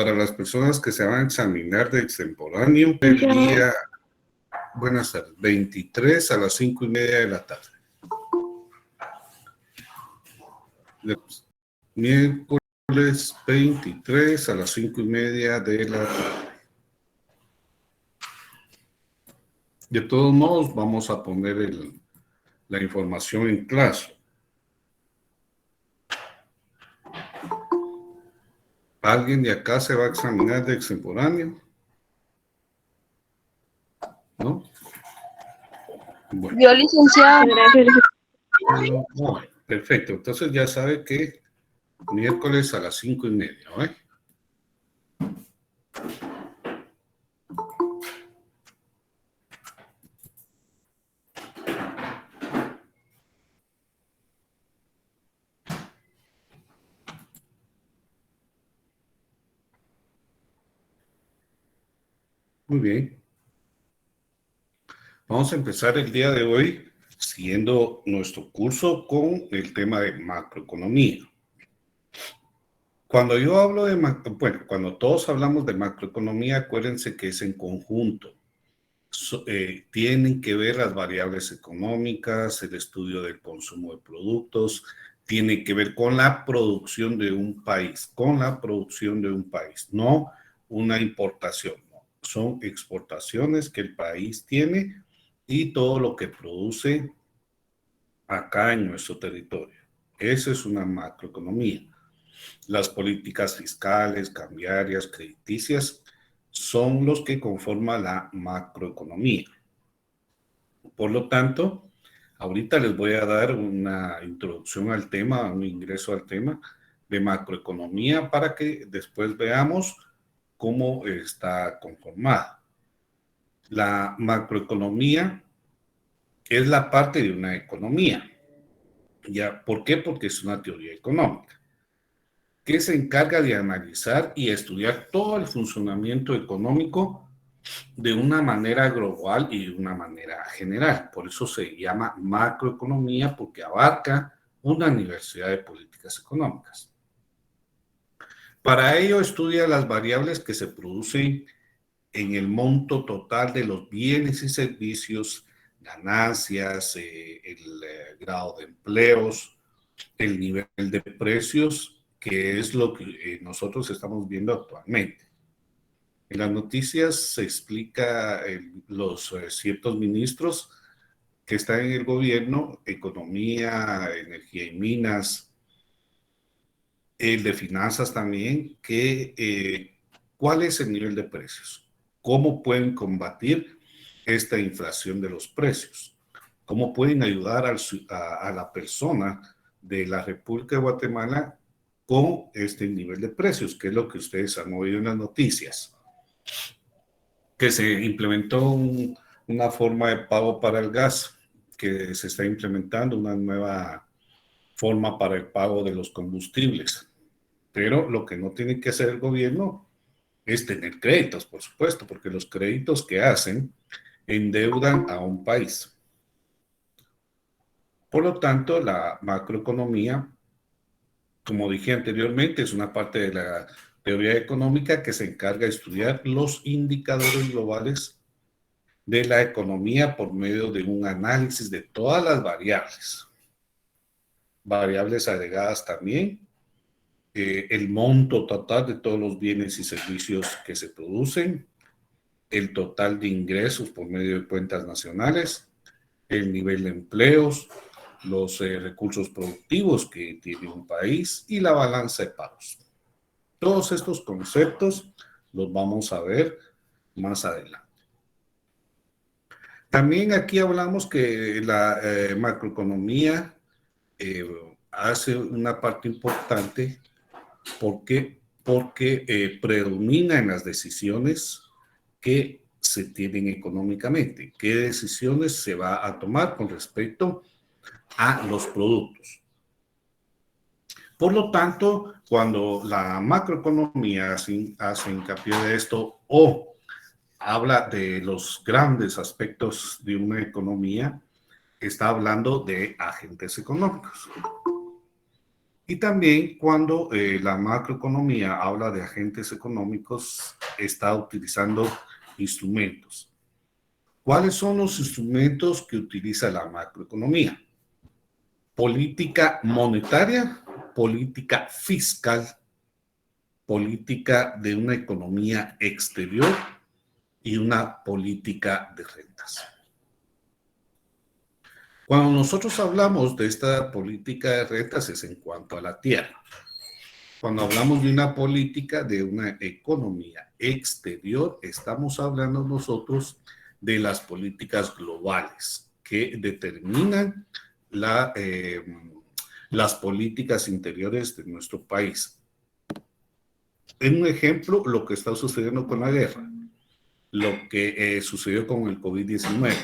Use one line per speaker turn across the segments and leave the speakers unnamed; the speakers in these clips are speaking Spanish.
Para las personas que se van a examinar de extemporáneo, el día, buenas tardes, 23 a las 5:30 de la tarde. Miércoles 23 a las 5:30 de la tarde. De todos modos, vamos a poner la información en clase. ¿Alguien de acá se va a examinar de extemporáneo? ¿No? Bueno.
Yo, licenciado.
Bueno, perfecto. Entonces ya sabe que miércoles a las 5:30, ¿eh? Muy bien. Vamos a empezar el día de hoy siguiendo nuestro curso con el tema de macroeconomía. Cuando yo hablo de cuando todos hablamos de macroeconomía, acuérdense que es en conjunto. Tienen que ver las variables económicas, el estudio del consumo de productos, tiene que ver con la producción de un país, no una importación, no. Son exportaciones que el país tiene y todo lo que produce acá en nuestro territorio. Esa es una macroeconomía. Las políticas fiscales, cambiarias, crediticias son los que conforman la macroeconomía. Por lo tanto, ahorita les voy a dar una introducción al tema, un ingreso al tema de macroeconomía para que después veamos cómo está conformada. La macroeconomía es la parte de una economía. ¿Ya? ¿Por qué? Porque es una teoría económica que se encarga de analizar y estudiar todo el funcionamiento económico de una manera global y de una manera general. Por eso se llama macroeconomía, porque abarca una diversidad de políticas económicas. Para ello estudia las variables que se producen en el monto total de los bienes y servicios, ganancias, el grado de empleos, el nivel de precios, que es lo que nosotros estamos viendo actualmente. En las noticias se explica los ciertos ministros que están en el gobierno, economía, energía y minas, el de finanzas también, que cuál es el nivel de precios, cómo pueden combatir esta inflación de los precios, cómo pueden ayudar a la persona de la República de Guatemala con este nivel de precios, que es lo que ustedes han oído en las noticias, que se implementó una forma de pago para el gas, que se está implementando una nueva forma para el pago de los combustibles. Pero lo que no tiene que hacer el gobierno es tener créditos, por supuesto, porque los créditos que hacen endeudan a un país. Por lo tanto, la macroeconomía, como dije anteriormente, es una parte de la teoría económica que se encarga de estudiar los indicadores globales de la economía por medio de un análisis de todas las variables agregadas también, el monto total de todos los bienes y servicios que se producen, el total de ingresos por medio de cuentas nacionales, el nivel de empleos, los recursos productivos que tiene un país y la balanza de pagos. Todos estos conceptos los vamos a ver más adelante. También aquí hablamos que la macroeconomía hace una parte importante porque predomina en las decisiones que se tienen económicamente, qué decisiones se va a tomar con respecto a los productos. Por lo tanto, cuando la macroeconomía hace hincapié de esto o habla de los grandes aspectos de una economía, está hablando de agentes económicos. Y también cuando la macroeconomía habla de agentes económicos, está utilizando instrumentos. ¿Cuáles son los instrumentos que utiliza la macroeconomía? Política monetaria, política fiscal, política de una economía exterior y una política de rentas. Cuando nosotros hablamos de esta política de rentas es en cuanto a la tierra. Cuando hablamos de una política de una economía exterior, estamos hablando nosotros de las políticas globales que determinan las políticas interiores de nuestro país. En un ejemplo, lo que está sucediendo con la guerra, lo que sucedió con el COVID-19.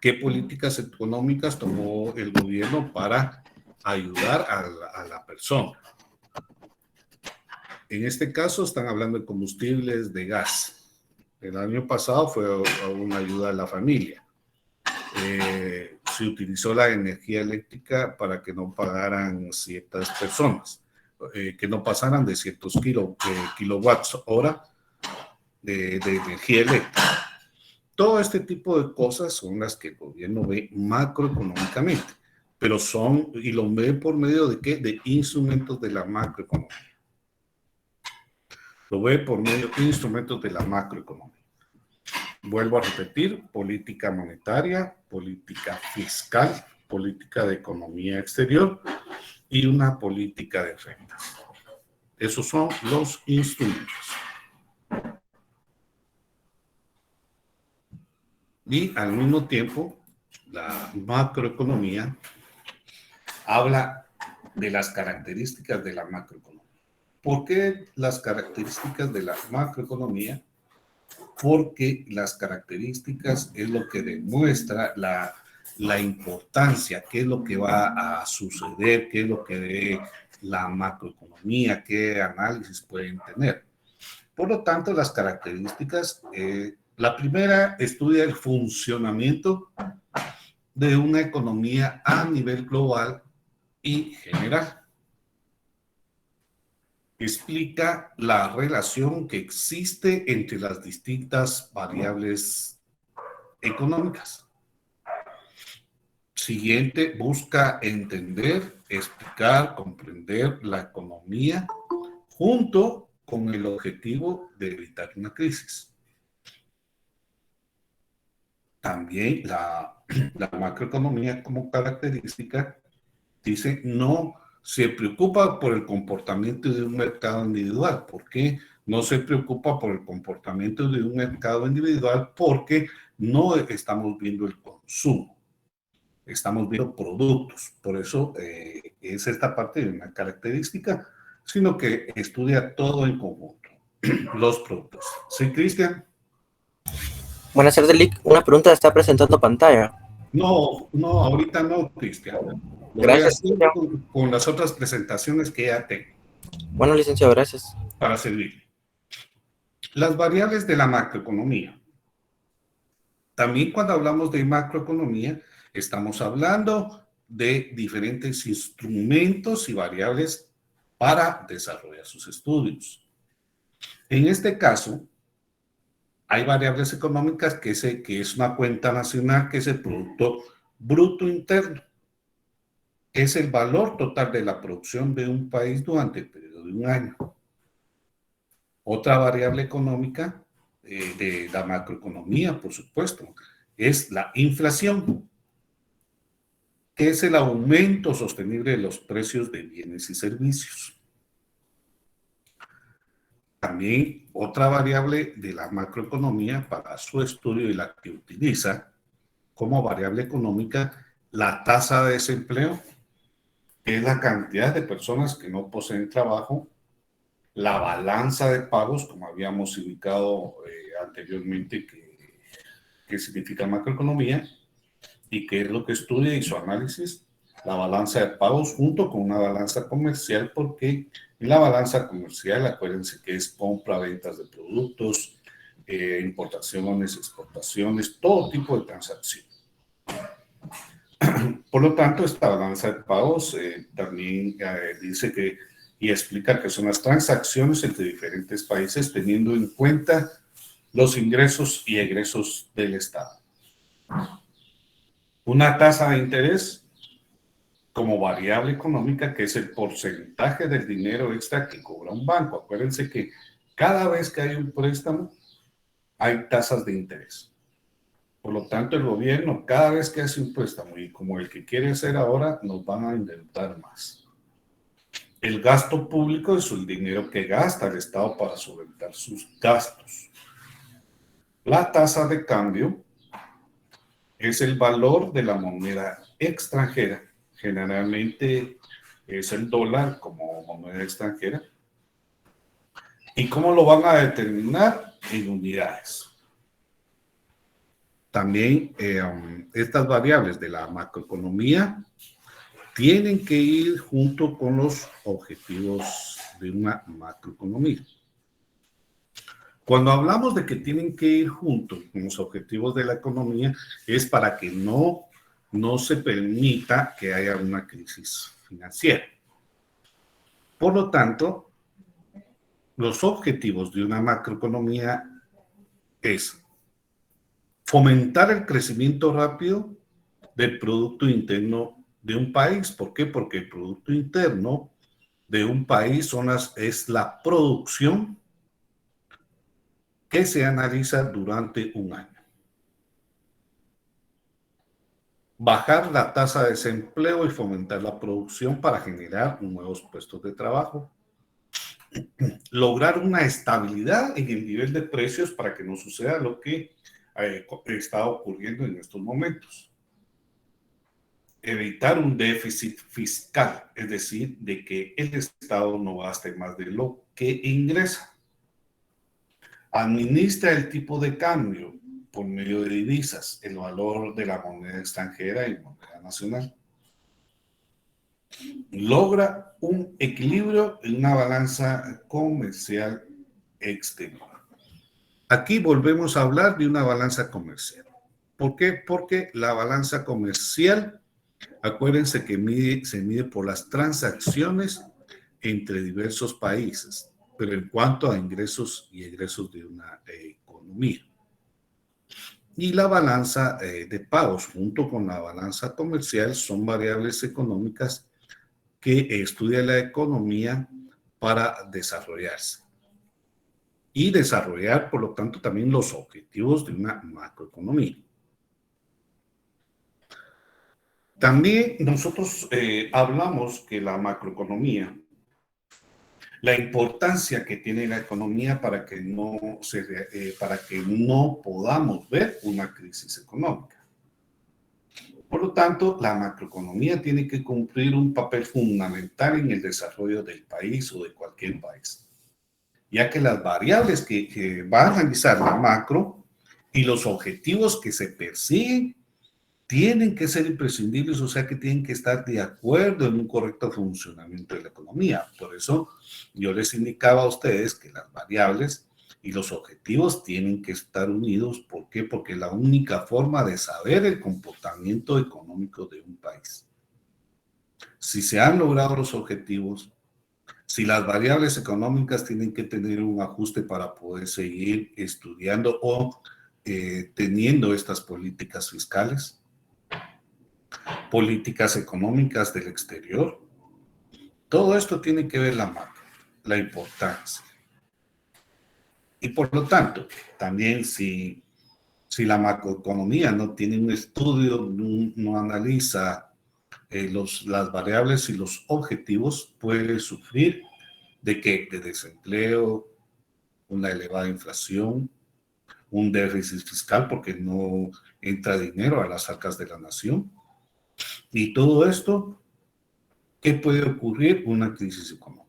¿Qué políticas económicas tomó el gobierno para ayudar a la persona? En este caso están hablando de combustibles, de gas. El año pasado fue una ayuda a la familia. Se utilizó la energía eléctrica para que no pagaran ciertas personas, que no pasaran de ciertos kilowatts hora de energía eléctrica. Todo este tipo de cosas son las que el gobierno ve macroeconómicamente, pero son, y lo ve por medio de ¿qué? De instrumentos de la macroeconomía. Lo ve por medio de instrumentos de la macroeconomía. Vuelvo a repetir, política monetaria, política fiscal, política de economía exterior y una política de rentas. Esos son los instrumentos. Y al mismo tiempo, la macroeconomía habla de las características de la macroeconomía. ¿Por qué las características de la macroeconomía? Porque las características es lo que demuestra la importancia, qué es lo que va a suceder, qué es lo que ve la macroeconomía, qué análisis pueden tener. Por lo tanto, las características, la primera estudia el funcionamiento de una economía a nivel global y general. Explica la relación que existe entre las distintas variables económicas. Siguiente, busca entender, explicar, comprender la economía junto con el objetivo de evitar una crisis. También la macroeconomía como característica dice no se preocupa por el comportamiento de un mercado individual. ¿Por qué no se preocupa por el comportamiento de un mercado individual? Porque no estamos viendo el consumo, estamos viendo productos. Por eso es esta parte de una característica, sino que estudia todo en conjunto, los productos. ¿Sí, Cristian?
Buenas tardes, Lick. Una pregunta está presentando pantalla.
No, ahorita no, Cristian. Lo voy a
Gracias,
hacer con las otras presentaciones que ya tengo.
Bueno, licenciado, gracias.
Para servir. Las variables de la macroeconomía. También cuando hablamos de macroeconomía, estamos hablando de diferentes instrumentos y variables para desarrollar sus estudios. En este caso, hay variables económicas que es una cuenta nacional, que es el Producto Bruto Interno. Es el valor total de la producción de un país durante el periodo de un año. Otra variable económica de la macroeconomía, por supuesto, es la inflación, que es el aumento sostenible de los precios de bienes y servicios. También otra variable de la macroeconomía para su estudio y la que utiliza como variable económica la tasa de desempleo, que es la cantidad de personas que no poseen trabajo, la balanza de pagos, como habíamos indicado anteriormente, que significa macroeconomía, y que es lo que estudia y su análisis, la balanza de pagos junto con una balanza comercial, porque en la balanza comercial, acuérdense que es compra, ventas de productos, importaciones, exportaciones, todo tipo de transacción. Por lo tanto, esta balanza de pagos también dice que y explica que son las transacciones entre diferentes países teniendo en cuenta los ingresos y egresos del Estado. Una tasa de interés como variable económica, que es el porcentaje del dinero extra que cobra un banco. Acuérdense que cada vez que hay un préstamo, hay tasas de interés. Por lo tanto, el gobierno, cada vez que hace un préstamo, y como el que quiere hacer ahora, nos van a endeudar más. El gasto público es el dinero que gasta el Estado para solventar sus gastos. La tasa de cambio es el valor de la moneda extranjera. Generalmente es el dólar como moneda extranjera. ¿Y cómo lo van a determinar? En unidades. También estas variables de la macroeconomía tienen que ir junto con los objetivos de una macroeconomía. Cuando hablamos de que tienen que ir juntos con los objetivos de la economía, es para que no se permita que haya una crisis financiera. Por lo tanto, los objetivos de una macroeconomía es fomentar el crecimiento rápido del Producto Interno de un país. ¿Por qué? Porque el Producto Interno de un país es la producción que se analiza durante un año. Bajar la tasa de desempleo y fomentar la producción para generar nuevos puestos de trabajo. Lograr una estabilidad en el nivel de precios para que no suceda lo que está ocurriendo en estos momentos. Evitar un déficit fiscal, es decir, de que el Estado no gaste más de lo que ingresa. Administra el tipo de cambio por medio de divisas, el valor de la moneda extranjera y moneda nacional. Logra un equilibrio en una balanza comercial exterior. Aquí volvemos a hablar de una balanza comercial. ¿Por qué? Porque la balanza comercial, acuérdense que se mide por las transacciones entre diversos países, pero en cuanto a ingresos y egresos de una economía. Y la balanza de pagos junto con la balanza comercial son variables económicas que estudia la economía para desarrollarse y desarrollar, por lo tanto, también los objetivos de una macroeconomía. También nosotros hablamos que la macroeconomía, la importancia que tiene la economía para que no podamos ver una crisis económica. Por lo tanto, la macroeconomía tiene que cumplir un papel fundamental en el desarrollo del país o de cualquier país, ya que las variables que va a analizar la macro y los objetivos que se persiguen tienen que ser imprescindibles, o sea que tienen que estar de acuerdo en un correcto funcionamiento de la economía. Por eso yo les indicaba a ustedes que las variables y los objetivos tienen que estar unidos. ¿Por qué? Porque es la única forma de saber el comportamiento económico de un país. Si se han logrado los objetivos, si las variables económicas tienen que tener un ajuste para poder seguir estudiando o teniendo estas políticas fiscales, políticas económicas del exterior, todo esto tiene que ver la macro, la importancia. Y por lo tanto, también si la macroeconomía no tiene un estudio, no analiza las variables y los objetivos, puede sufrir de desempleo, una elevada inflación, un déficit fiscal porque no entra dinero a las arcas de la nación. Y todo esto, ¿qué puede ocurrir? Una crisis económica.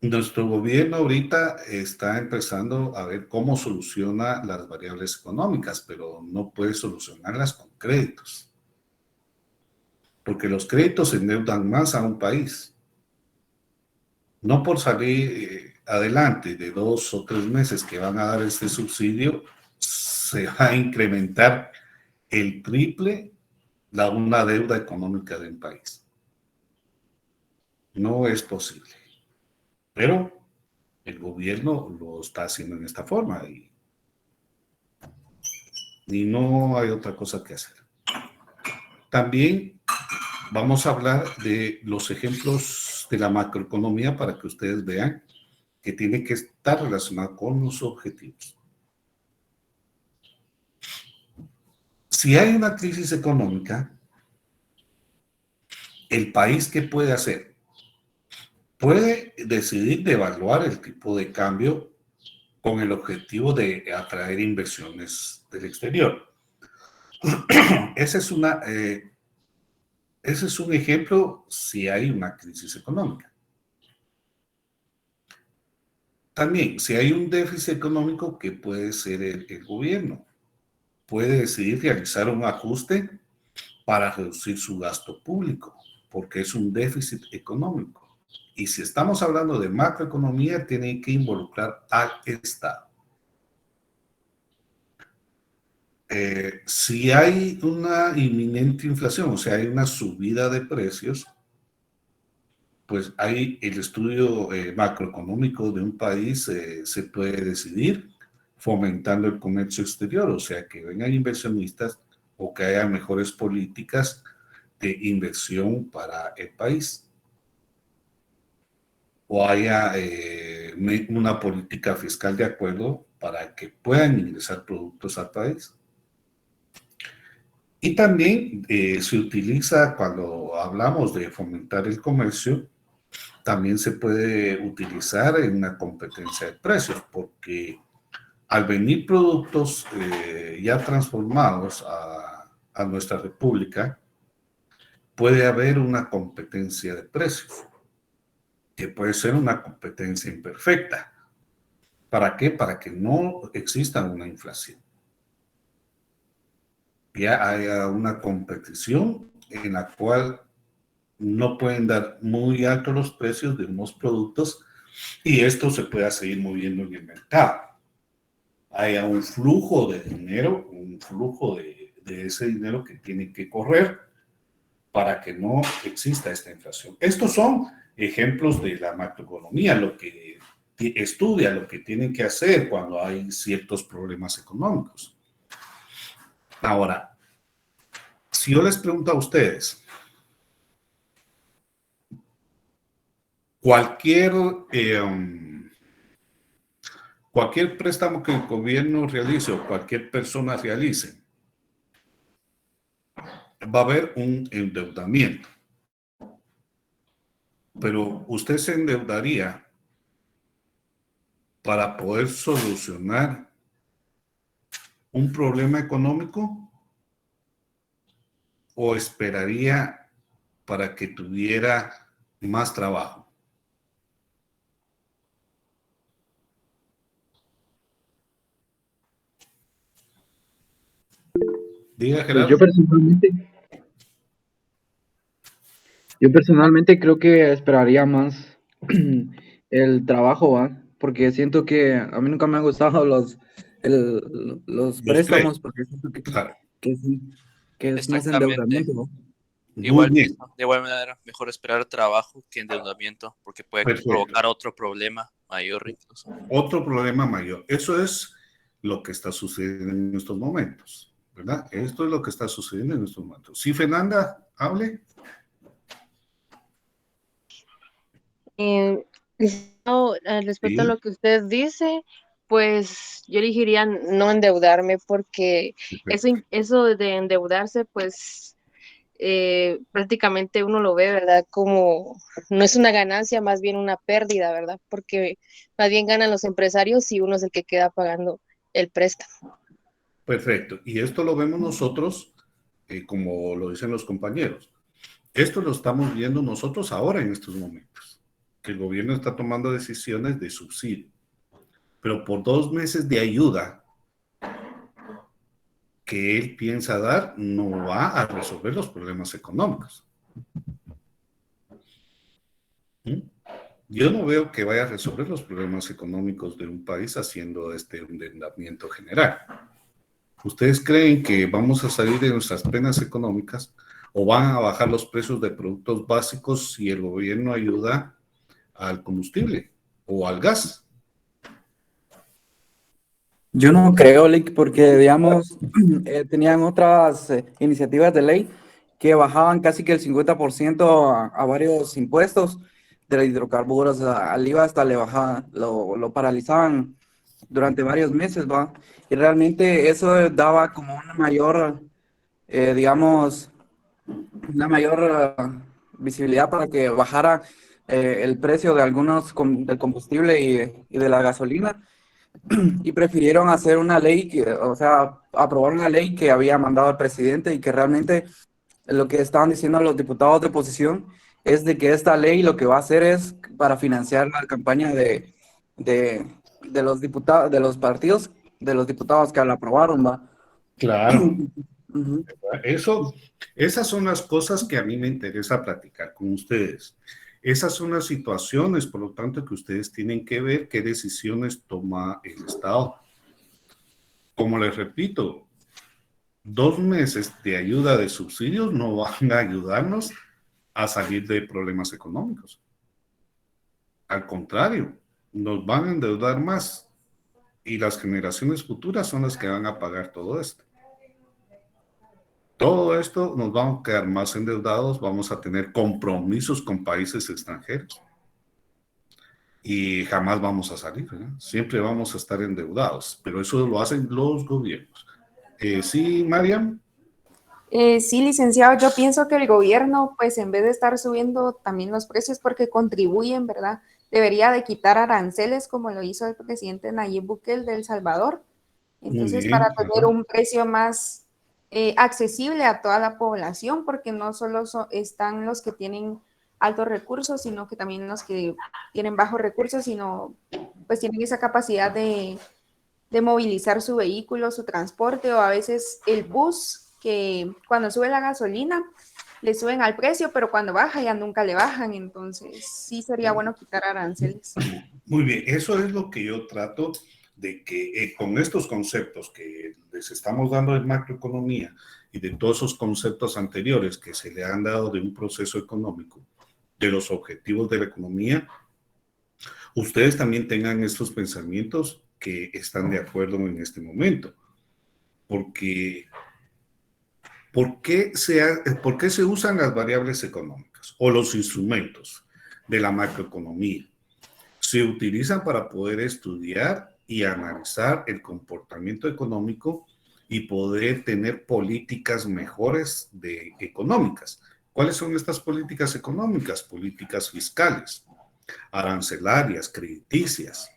Nuestro gobierno ahorita está empezando a ver cómo soluciona las variables económicas, pero no puede solucionarlas con créditos. Porque los créditos endeudan más a un país. No por salir adelante de 2 o 3 meses que van a dar este subsidio, se va a incrementar el triple una deuda económica de un país. No es posible. Pero el gobierno lo está haciendo en esta forma y no hay otra cosa que hacer. También vamos a hablar de los ejemplos de la macroeconomía para que ustedes vean que tiene que estar relacionado con los objetivos. Si hay una crisis económica, ¿el país qué puede hacer? Puede decidir devaluar el tipo de cambio con el objetivo de atraer inversiones del exterior. Ese es un ejemplo si hay una crisis económica. También, si hay un déficit económico, ¿qué puede ser el gobierno? Puede decidir realizar un ajuste para reducir su gasto público, porque es un déficit económico. Y si estamos hablando de macroeconomía, tiene que involucrar al Estado. Si hay una inminente inflación, o sea, hay una subida de precios, pues hay el estudio macroeconómico de un país se puede decidir fomentando el comercio exterior, o sea, que vengan inversionistas o que haya mejores políticas de inversión para el país. O haya una política fiscal de acuerdo para que puedan ingresar productos al país. Y también se utiliza, cuando hablamos de fomentar el comercio, también se puede utilizar en una competencia de precios, porque al venir productos ya transformados a nuestra república, puede haber una competencia de precios, que puede ser una competencia imperfecta. ¿Para qué? Para que no exista una inflación. Ya haya una competición en la cual no pueden dar muy altos los precios de unos productos y esto se pueda seguir moviendo en el mercado. Haya un flujo de dinero, un flujo de ese dinero que tiene que correr para que no exista esta inflación. Estos son ejemplos de la macroeconomía, lo que estudia, lo que tienen que hacer cuando hay ciertos problemas económicos. Ahora, si yo les pregunto a ustedes, cualquier préstamo que el gobierno realice o cualquier persona realice, va a haber un endeudamiento. Pero usted se endeudaría para poder solucionar un problema económico o esperaría para que tuviera más trabajo. Diga,
Pues
Gerardo.
yo personalmente creo que esperaría más el trabajo, ¿va? Porque siento que a mí nunca me han gustado los
Los
préstamos,
créditos.
porque siento
Claro.
sí, que es más
Exactamente.
endeudamiento, ¿va?
Muy
Igual
bien.
pienso, de igual manera, mejor esperar trabajo que endeudamiento, porque puede
Perfecto.
provocar otro problema mayor incluso.
Otro problema mayor. Eso es lo que está sucediendo en estos momentos, ¿verdad? Esto es lo que está sucediendo en estos momentos. Sí, Fernanda, hable.
Respecto a
Sí.
lo que usted dice, pues yo elegiría no endeudarme porque
Perfecto.
eso de endeudarse, pues prácticamente uno lo ve, ¿verdad? Como no es una ganancia, más bien una pérdida, ¿verdad? Porque más bien ganan los empresarios y uno es el que queda pagando el préstamo.
Perfecto. Y esto lo vemos nosotros, como lo dicen los compañeros. Esto lo estamos viendo nosotros ahora en estos momentos, que el gobierno está tomando decisiones de subsidio, pero por 2 meses de ayuda que él piensa dar, no va a resolver los problemas económicos. ¿Mm? Yo no veo que vaya a resolver los problemas económicos de un país haciendo este endeudamiento general. ¿Ustedes creen que vamos a salir de nuestras penas económicas o van a bajar los precios de productos básicos si el gobierno ayuda al combustible o al gas?
Yo no creo, Lick, porque, digamos, tenían otras iniciativas de ley que bajaban casi que el 50% a varios impuestos de los hidrocarburos, al IVA hasta le bajaban, lo paralizaban durante varios meses, ¿va? Y realmente eso daba como una mayor, digamos, una mayor visibilidad para que bajara el precio de algunos del combustible y de la gasolina. Y prefirieron hacer una ley, o sea, aprobar una ley que había mandado el presidente y que realmente lo que estaban diciendo los diputados de oposición es de que esta ley lo que va a hacer es para financiar la campaña de, de los diputados, de los partidos, de los diputados que la aprobaron, ¿va?
Claro.
Ujú.
Esas son las cosas que a mí me interesa platicar con ustedes. Esas son las situaciones, por lo tanto, que ustedes tienen que ver qué decisiones toma el Estado. Como les repito, 2 meses de ayuda de subsidios no van a ayudarnos a salir de problemas económicos. Al contrario, nos van a endeudar más y las generaciones futuras son las que van a pagar todo esto. Todo esto nos vamos a quedar más endeudados, vamos a tener compromisos con países extranjeros y jamás vamos a salir, ¿verdad? Siempre vamos a estar endeudados, pero eso lo hacen los gobiernos. Sí, Mariam.
Sí, licenciado, yo pienso que el gobierno, pues en vez de estar subiendo también los precios porque contribuyen, ¿verdad? Debería de quitar aranceles como lo hizo el presidente Nayib Bukele de El Salvador. Entonces, para tener un precio más accesible a toda la población, porque no solo están los que tienen altos recursos, sino que también los que tienen bajos recursos, sino pues tienen esa capacidad de movilizar su vehículo, su transporte, o a veces el bus, que cuando sube la gasolina le suben al precio, pero cuando baja ya nunca le bajan. Entonces sí sería bueno quitar aranceles.
Muy bien, eso es lo que yo trato de que con estos conceptos que les estamos dando de macroeconomía y de todos esos conceptos anteriores que se le han dado de un proceso económico, de los objetivos de la economía, ustedes también tengan estos pensamientos que están de acuerdo en este momento. Porque ¿por qué se usan las variables económicas o los instrumentos de la macroeconomía? Se utilizan para poder estudiar y analizar el comportamiento económico y poder tener políticas mejores económicas. ¿Cuáles son estas políticas económicas? Políticas fiscales, arancelarias, crediticias.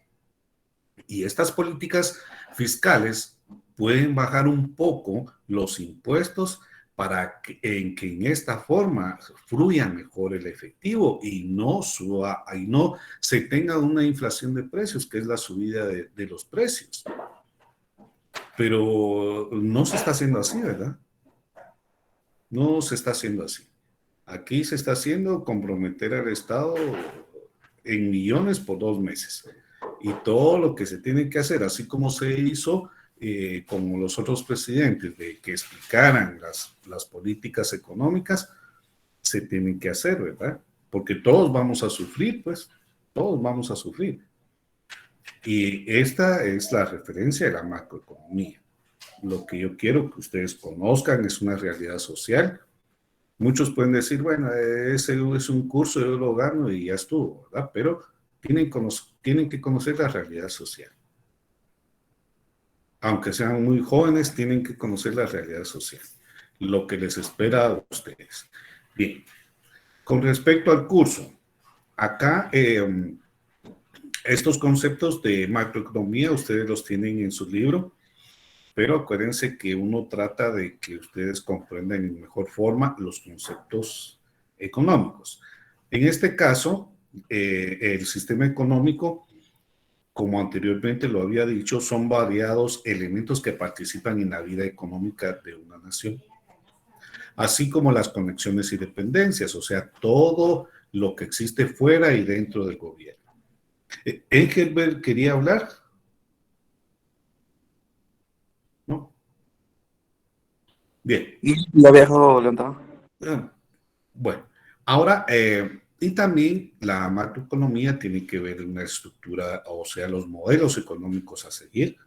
Y estas políticas fiscales pueden bajar un poco los impuestos para que en esta forma fluya mejor el efectivo y no se tenga una inflación de precios, que es la subida de los precios. Pero no se está haciendo así, ¿verdad? No se está haciendo así. Aquí se está haciendo comprometer al Estado en millones por 2 meses. Y todo lo que se tiene que hacer, así como se hizo como los otros presidentes, de que explicaran las políticas económicas, se tienen que hacer, ¿verdad? Porque todos vamos a sufrir, pues, todos vamos a sufrir. Y esta es la referencia de la macroeconomía. Lo que yo quiero que ustedes conozcan es una realidad social. Muchos pueden decir, bueno, ese es un curso, yo lo gano y ya estuvo, ¿verdad? Pero tienen que conocer la realidad social. Aunque sean muy jóvenes, tienen que conocer la realidad social, lo que les espera a ustedes. Bien, con respecto al curso, acá estos conceptos de macroeconomía ustedes los tienen en su libro, pero acuérdense que uno trata de que ustedes comprendan en mejor forma los conceptos económicos. En este caso, el sistema económico, como anteriormente lo había dicho, son variados elementos que participan en la vida económica de una nación, así como las conexiones y dependencias, o sea, todo lo que existe fuera y dentro del gobierno. ¿Engelbert quería hablar? ¿No? Bien.
Y lo viejo levantado.
Bueno, ahora, y también la macroeconomía tiene que ver una estructura, o sea, los modelos económicos a seguir,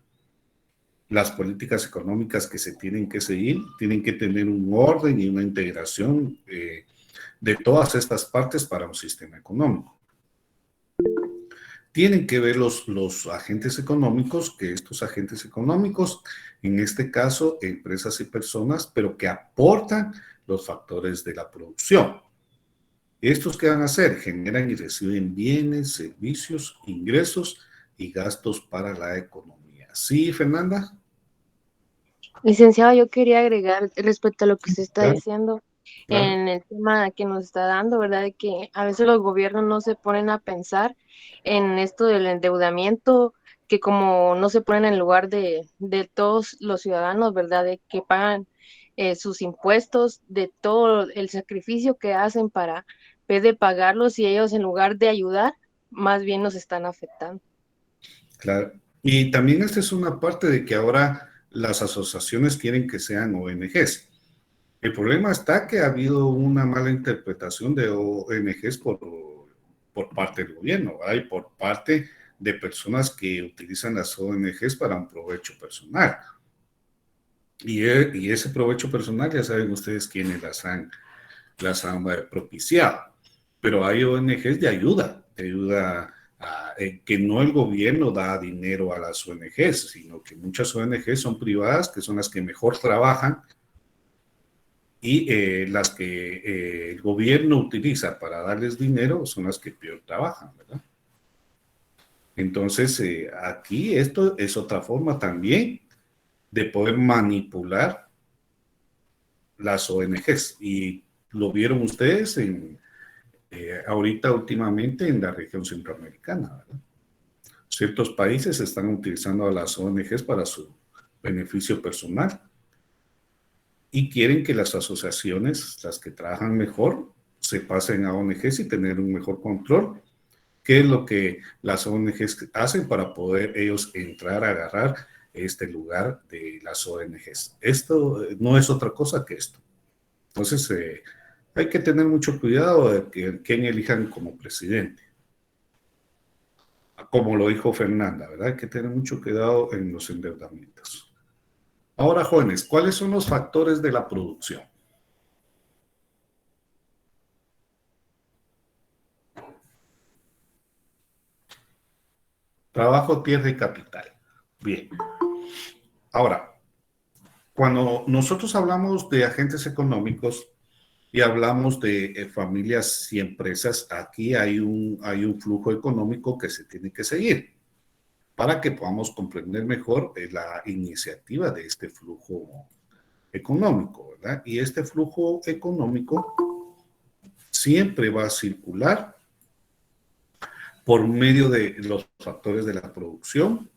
las políticas económicas que se tienen que seguir, tienen que tener un orden y una integración de todas estas partes para un sistema económico. Tienen que ver los agentes económicos, que estos agentes económicos, en este caso, empresas y personas, pero que aportan los factores de la producción. ¿Estos qué van a hacer? Generan y reciben bienes, servicios, ingresos y gastos para la economía. ¿Sí, Fernanda?
Licenciado, yo quería agregar respecto a lo que usted está
Claro,
diciendo
claro.
en el tema que nos está dando, ¿verdad? De que a veces los gobiernos no se ponen a pensar en esto del endeudamiento, que como no se ponen en lugar de todos los ciudadanos, ¿verdad? De que pagan sus impuestos, de todo el sacrificio que hacen para vez de pagarlos y ellos en lugar de ayudar, más bien nos están afectando.
Claro. Y también esta es una parte de que ahora las asociaciones quieren que sean ONGs. El problema está que ha habido una mala interpretación de ONGs por parte del gobierno, ¿verdad? Y por parte de personas que utilizan las ONGs para un provecho personal. Y ese provecho personal ya saben ustedes quiénes las han propiciado. Pero hay ONGs de ayuda que no el gobierno da dinero a las ONGs, sino que muchas ONGs son privadas, que son las que mejor trabajan y las que el gobierno utiliza para darles dinero son las que peor trabajan, ¿verdad? Entonces, aquí esto es otra forma también de poder manipular las ONGs. Y lo vieron ustedes ahorita últimamente en la región centroamericana, ¿verdad? Ciertos países están utilizando a las ONGs para su beneficio personal y quieren que las asociaciones, las que trabajan mejor, se pasen a ONGs y tener un mejor control. ¿Qué es lo que las ONGs hacen para poder ellos entrar a agarrar este lugar de las ONGs? Esto no es otra cosa que esto. Entonces, hay que tener mucho cuidado de quién elijan como presidente. Como lo dijo Fernanda, ¿verdad? Hay que tener mucho cuidado en los endeudamientos. Ahora, jóvenes, ¿cuáles son los factores de la producción? Trabajo, tierra y capital. Bien. Ahora, cuando nosotros hablamos de agentes económicos y hablamos de familias y empresas, aquí hay un flujo económico que se tiene que seguir para que podamos comprender mejor la iniciativa de este flujo económico, ¿verdad? Y este flujo económico siempre va a circular por medio de los factores de la producción,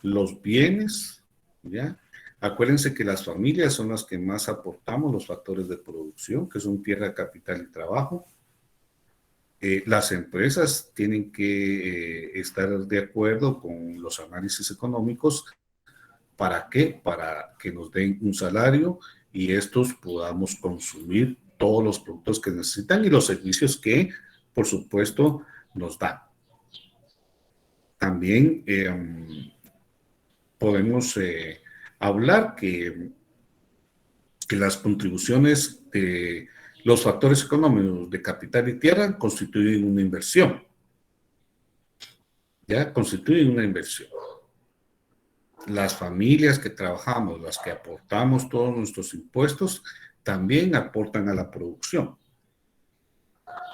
los bienes, ¿ya? Acuérdense que las familias son las que más aportamos los factores de producción, que son tierra, capital y trabajo. Las empresas tienen que estar de acuerdo con los análisis económicos. ¿Para qué? Para que nos den un salario y estos podamos consumir todos los productos que necesitan y los servicios que, por supuesto, nos dan. También podemos hablar que las contribuciones de los factores económicos de capital y tierra constituyen una inversión. ¿Ya? Constituyen una inversión. Las familias que trabajamos, las que aportamos todos nuestros impuestos, también aportan a la producción.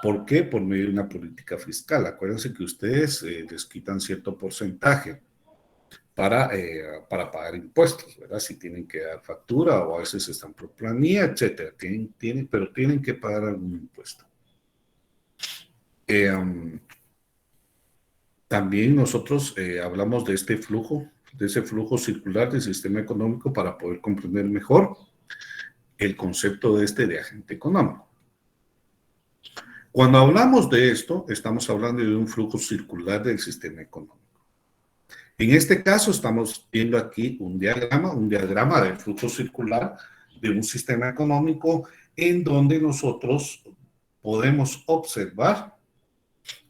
¿Por qué? Por medio de una política fiscal. Acuérdense que ustedes les quitan cierto porcentaje para pagar impuestos, ¿verdad? Si tienen que dar factura o a veces están por planilla, etcétera. Pero tienen que pagar algún impuesto. También nosotros hablamos de este flujo, de ese flujo circular del sistema económico para poder comprender mejor el concepto de agente económico. Cuando hablamos de esto, estamos hablando de un flujo circular del sistema económico. En este caso estamos viendo aquí un diagrama del flujo circular de un sistema económico en donde nosotros podemos observar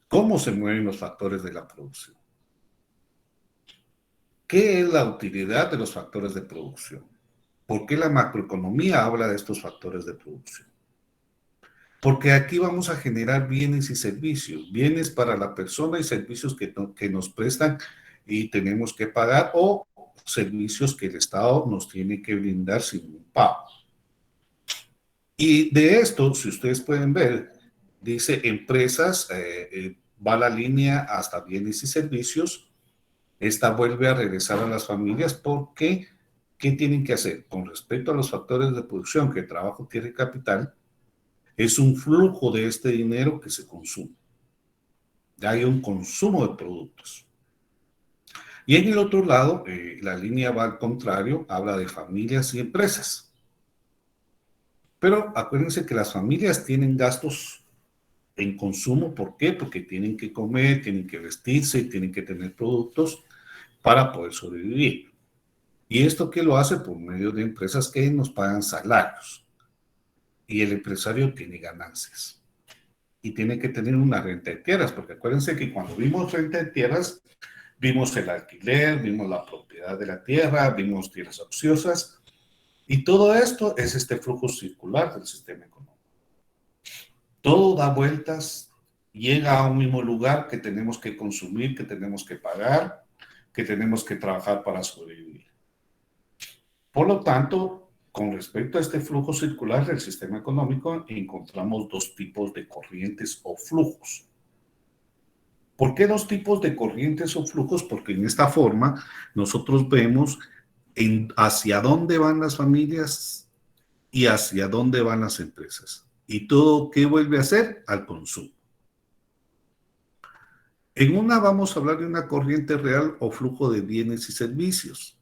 cómo se mueven los factores de la producción. ¿Qué es la utilidad de los factores de producción? ¿Por qué la macroeconomía habla de estos factores de producción? Porque aquí vamos a generar bienes y servicios, bienes para la persona y servicios que nos prestan y tenemos que pagar, o servicios que el Estado nos tiene que brindar sin un pago. Y de esto, si ustedes pueden ver, dice empresas, va la línea hasta bienes y servicios. Esta vuelve a regresar a las familias porque, ¿qué tienen que hacer? Con respecto a los factores de producción, que trabajo, tierra y capital, es un flujo de este dinero que se consume. Ya hay un consumo de productos. Y en el otro lado, la línea va al contrario, habla de familias y empresas. Pero acuérdense que las familias tienen gastos en consumo. ¿Por qué? Porque tienen que comer, tienen que vestirse, tienen que tener productos para poder sobrevivir. Y esto que lo hace por medio de empresas que nos pagan salarios. Y el empresario tiene ganancias. Y tiene que tener una renta de tierras, porque acuérdense que cuando vimos renta de tierras, vimos el alquiler, vimos la propiedad de la tierra, vimos tierras ociosas, y todo esto es este flujo circular del sistema económico. Todo da vueltas, llega a un mismo lugar que tenemos que consumir, que tenemos que pagar, que tenemos que trabajar para sobrevivir. Por lo tanto, con respecto a este flujo circular del sistema económico, encontramos dos tipos de corrientes o flujos. ¿Por qué dos tipos de corrientes o flujos? Porque en esta forma nosotros vemos hacia dónde van las familias y hacia dónde van las empresas. ¿Y todo qué vuelve a hacer? Al consumo. En una vamos a hablar de una corriente real o flujo de bienes y servicios.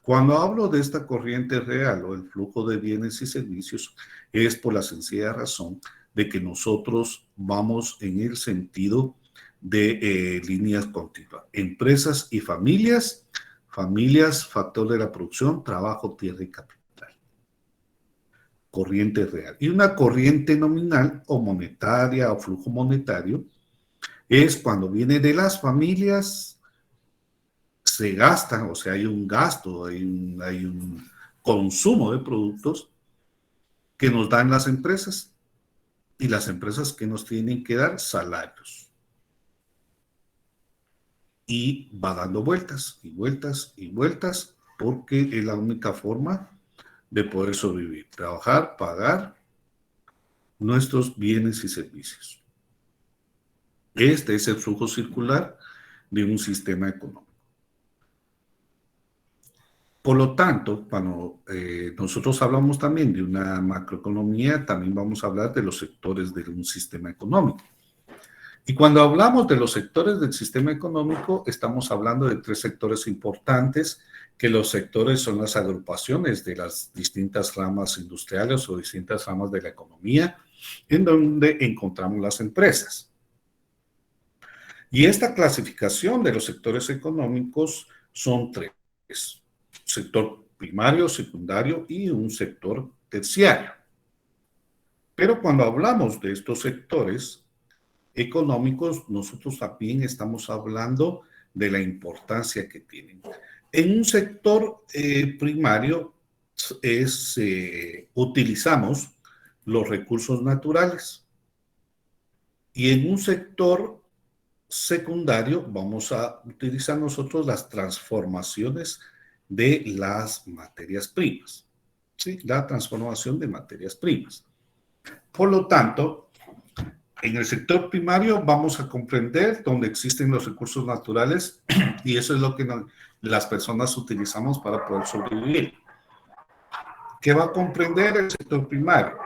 Cuando hablo de esta corriente real o el flujo de bienes y servicios, es por la sencilla razón de que nosotros vamos en el sentido de líneas continuas. Empresas y familias, factor de la producción, trabajo, tierra y capital. Corriente real. Y una corriente nominal o monetaria o flujo monetario es cuando viene de las familias, se gastan, o sea, hay un gasto, hay un consumo de productos que nos dan las empresas, y las empresas que nos tienen que dar salarios. Y va dando vueltas y vueltas y vueltas, porque es la única forma de poder sobrevivir, trabajar, pagar nuestros bienes y servicios. Este es el flujo circular de un sistema económico. Por lo tanto, cuando nosotros hablamos también de una macroeconomía, también vamos a hablar de los sectores de un sistema económico. Y cuando hablamos de los sectores del sistema económico, estamos hablando de tres sectores importantes, que los sectores son las agrupaciones de las distintas ramas industriales o distintas ramas de la economía, en donde encontramos las empresas. Y esta clasificación de los sectores económicos son tres: sector primario, secundario y un sector terciario. Pero cuando hablamos de estos sectores económicos, nosotros también estamos hablando de la importancia que tienen. En un sector primario utilizamos los recursos naturales, y en un sector secundario vamos a utilizar nosotros las transformaciones de las materias primas, ¿sí? La transformación de materias primas. Por lo tanto, en el sector primario vamos a comprender dónde existen los recursos naturales, y eso es lo que las personas utilizamos para poder sobrevivir. ¿Qué va a comprender el sector primario?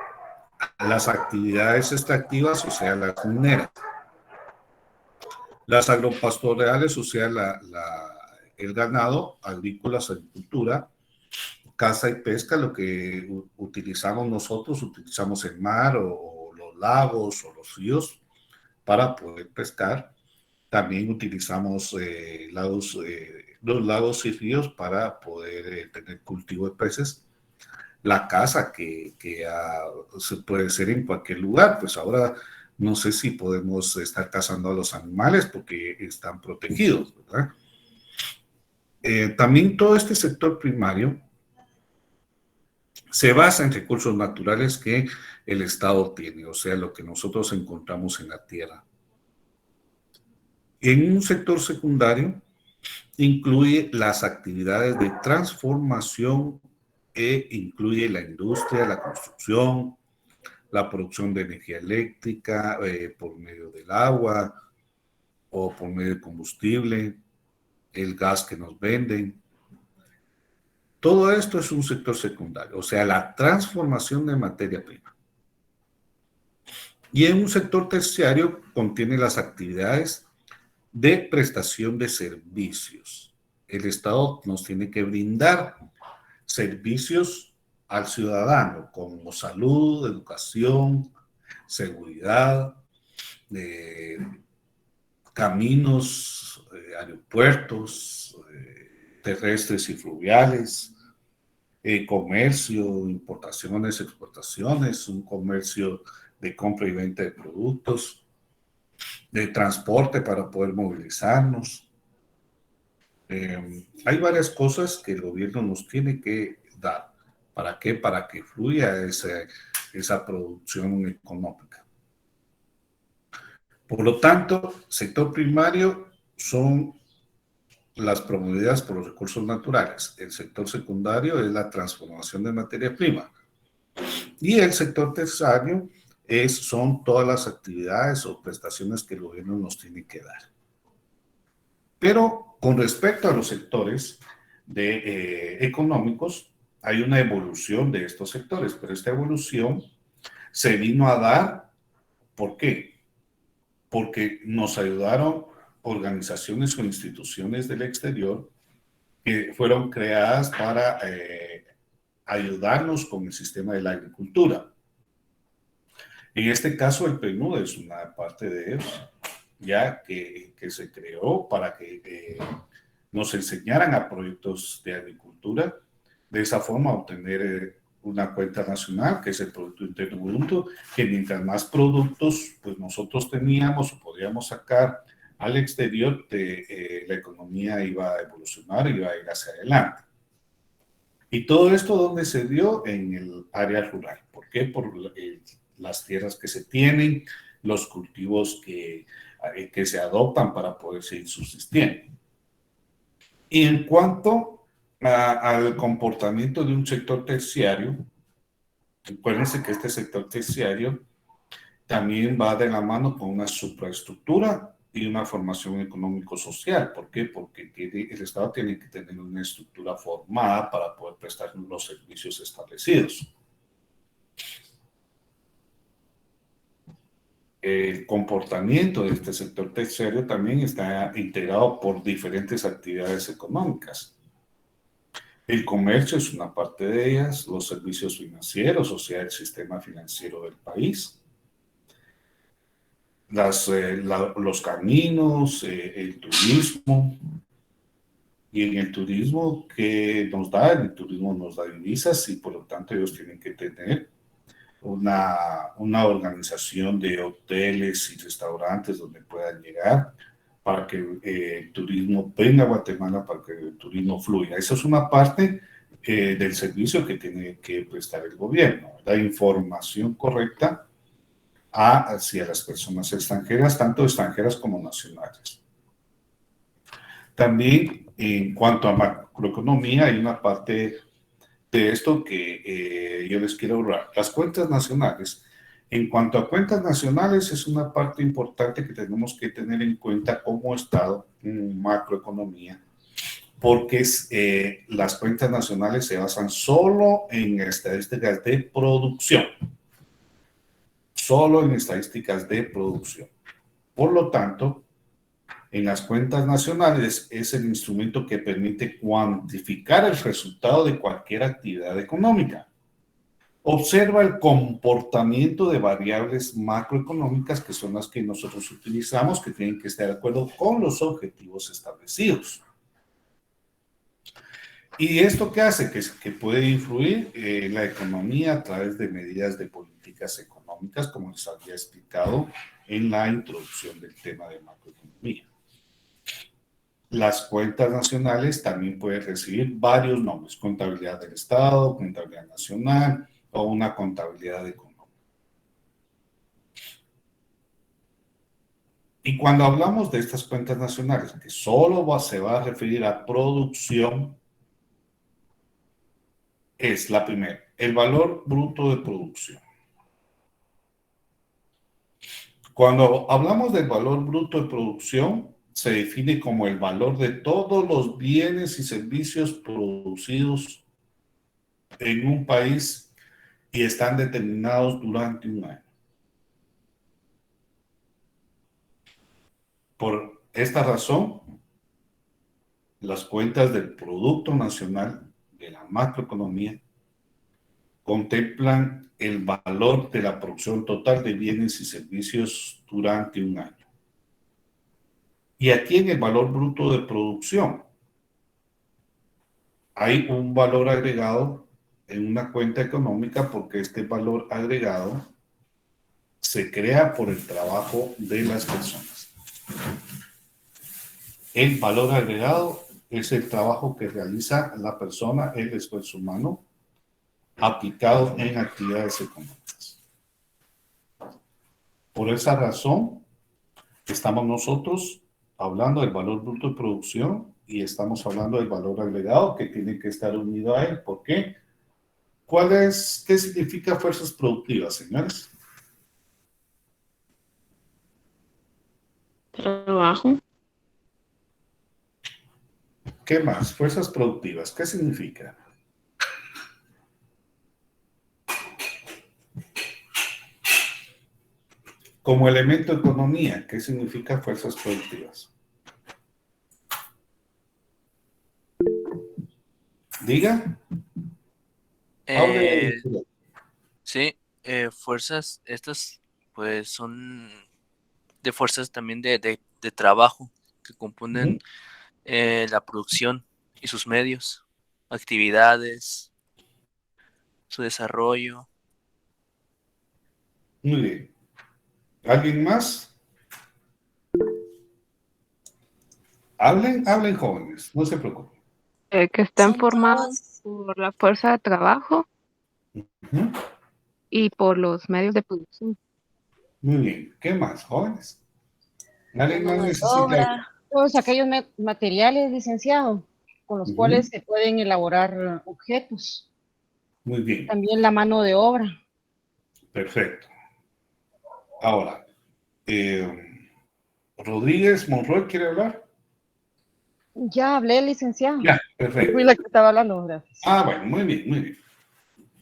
Las actividades extractivas, o sea, las mineras. Las agropastorales, o sea, el ganado, agrícolas, agricultura, caza y pesca, lo que utilizamos nosotros, utilizamos el mar o los lagos o los ríos para poder pescar. También utilizamos los lagos y ríos para poder tener cultivo de peces. la caza se puede ser en cualquier lugar. Pues ahora no sé si podemos estar cazando a los animales porque están protegidos, ¿verdad? También todo este sector primario se basa en recursos naturales que el Estado tiene, o sea, lo que nosotros encontramos en la tierra. En un sector secundario incluye las actividades de transformación e incluye la industria, la construcción, la producción de energía eléctrica por medio del agua o por medio de combustible, el gas que nos venden. Todo esto es un sector secundario, o sea, la transformación de materia prima. Y en un sector terciario contiene las actividades de prestación de servicios. El Estado nos tiene que brindar servicios al ciudadano, como salud, educación, seguridad, caminos, aeropuertos, terrestres y fluviales, comercio, importaciones, exportaciones, un comercio de compra y venta de productos, de transporte para poder movilizarnos. Hay varias cosas que el gobierno nos tiene que dar. ¿Para qué? Para que fluya esa producción económica. Por lo tanto, sector primario son las promovidas por los recursos naturales. El sector secundario es la transformación de materia prima. Y el sector terciario son todas las actividades o prestaciones que el gobierno nos tiene que dar. Pero con respecto a los sectores económicos, hay una evolución de estos sectores, pero esta evolución se vino a dar, ¿por qué? Porque nos ayudaron organizaciones o instituciones del exterior que fueron creadas para ayudarnos con el sistema de la agricultura. En este caso, el PNUD es una parte de eso, ya que se creó para que nos enseñaran a proyectos de agricultura, de esa forma obtener una cuenta nacional, que es el Producto Interno Bruto, que mientras más productos pues nosotros teníamos o podíamos sacar al exterior, la economía iba a evolucionar, iba a ir hacia adelante. Y todo esto, ¿dónde se dio? En el área rural. ¿Por qué? Por las tierras que se tienen, los cultivos que se adoptan para poder seguir subsistiendo. Y en cuanto al comportamiento de un sector terciario, acuérdense que este sector terciario también va de la mano con una supraestructura y una formación económico-social. ¿Por qué? Porque el Estado tiene que tener una estructura formada para poder prestar los servicios establecidos. El comportamiento de este sector terciario también está integrado por diferentes actividades económicas. El comercio es una parte de ellas, los servicios financieros, o sea, el sistema financiero del país, los caminos, el turismo. Y en el turismo, ¿qué nos da? El turismo nos da divisas y por lo tanto ellos tienen que tener una organización de hoteles y restaurantes donde puedan llegar para que el turismo venga a Guatemala, para que el turismo fluya. Esa es una parte del servicio que tiene que prestar el gobierno, la información correcta hacia las personas extranjeras, tanto extranjeras como nacionales. También, en cuanto a macroeconomía, hay una parte de esto que yo les quiero hablar. Las cuentas nacionales. En cuanto a cuentas nacionales, es una parte importante que tenemos que tener en cuenta como Estado en macroeconomía, porque las cuentas nacionales se basan solo en estadísticas de producción. Solo en estadísticas de producción. Por lo tanto, en las cuentas nacionales es el instrumento que permite cuantificar el resultado de cualquier actividad económica. Observa el comportamiento de variables macroeconómicas que son las que nosotros utilizamos, que tienen que estar de acuerdo con los objetivos establecidos. ¿Y esto qué hace? Que puede influir en la economía a través de medidas de políticas económicas, como les había explicado en la introducción del tema de macroeconomía. Las cuentas nacionales también pueden recibir varios nombres: contabilidad del Estado, contabilidad nacional o una contabilidad económica. Y cuando hablamos de estas cuentas nacionales, que solo se va a referir a producción, es la primera, el valor bruto de producción. Cuando hablamos del valor bruto de producción, se define como el valor de todos los bienes y servicios producidos en un país y están determinados durante un año. Por esta razón, las cuentas del Producto Nacional de la macroeconomía contemplan el valor de la producción total de bienes y servicios durante un año. Y aquí en el valor bruto de producción hay un valor agregado en una cuenta económica, porque este valor agregado se crea por el trabajo de las personas. El valor agregado es el trabajo que realiza la persona, el esfuerzo humano, aplicado en actividades económicas. Por esa razón, estamos nosotros hablando del valor bruto de producción y estamos hablando del valor agregado, que tiene que estar unido a él. ¿Por qué? ¿Qué significa fuerzas productivas, señores?
Trabajo.
¿Qué más? Fuerzas productivas, ¿qué significa? Como elemento de economía, ¿qué significa fuerzas productivas? Diga.
Eh, sí, fuerzas, estas pues son de fuerzas también de trabajo que componen la producción y sus medios, actividades, su desarrollo.
Muy bien. ¿Alguien más? Hablen jóvenes, no se preocupen.
Que están formados por la fuerza de trabajo
Ujú.
y por los medios de producción.
Muy bien. ¿Qué más, jóvenes? ¿Alguien más
Mano de
necesita?
obra. Todos aquellos materiales, licenciado, con los cuales se pueden elaborar objetos.
Muy bien.
También la mano de obra.
Perfecto. Ahora, Rodríguez Monroy, ¿quiere hablar?
Ya hablé, licenciado.
Ya, perfecto.
Fui la que estaba hablando, gracias.
Ah, bueno, muy bien, muy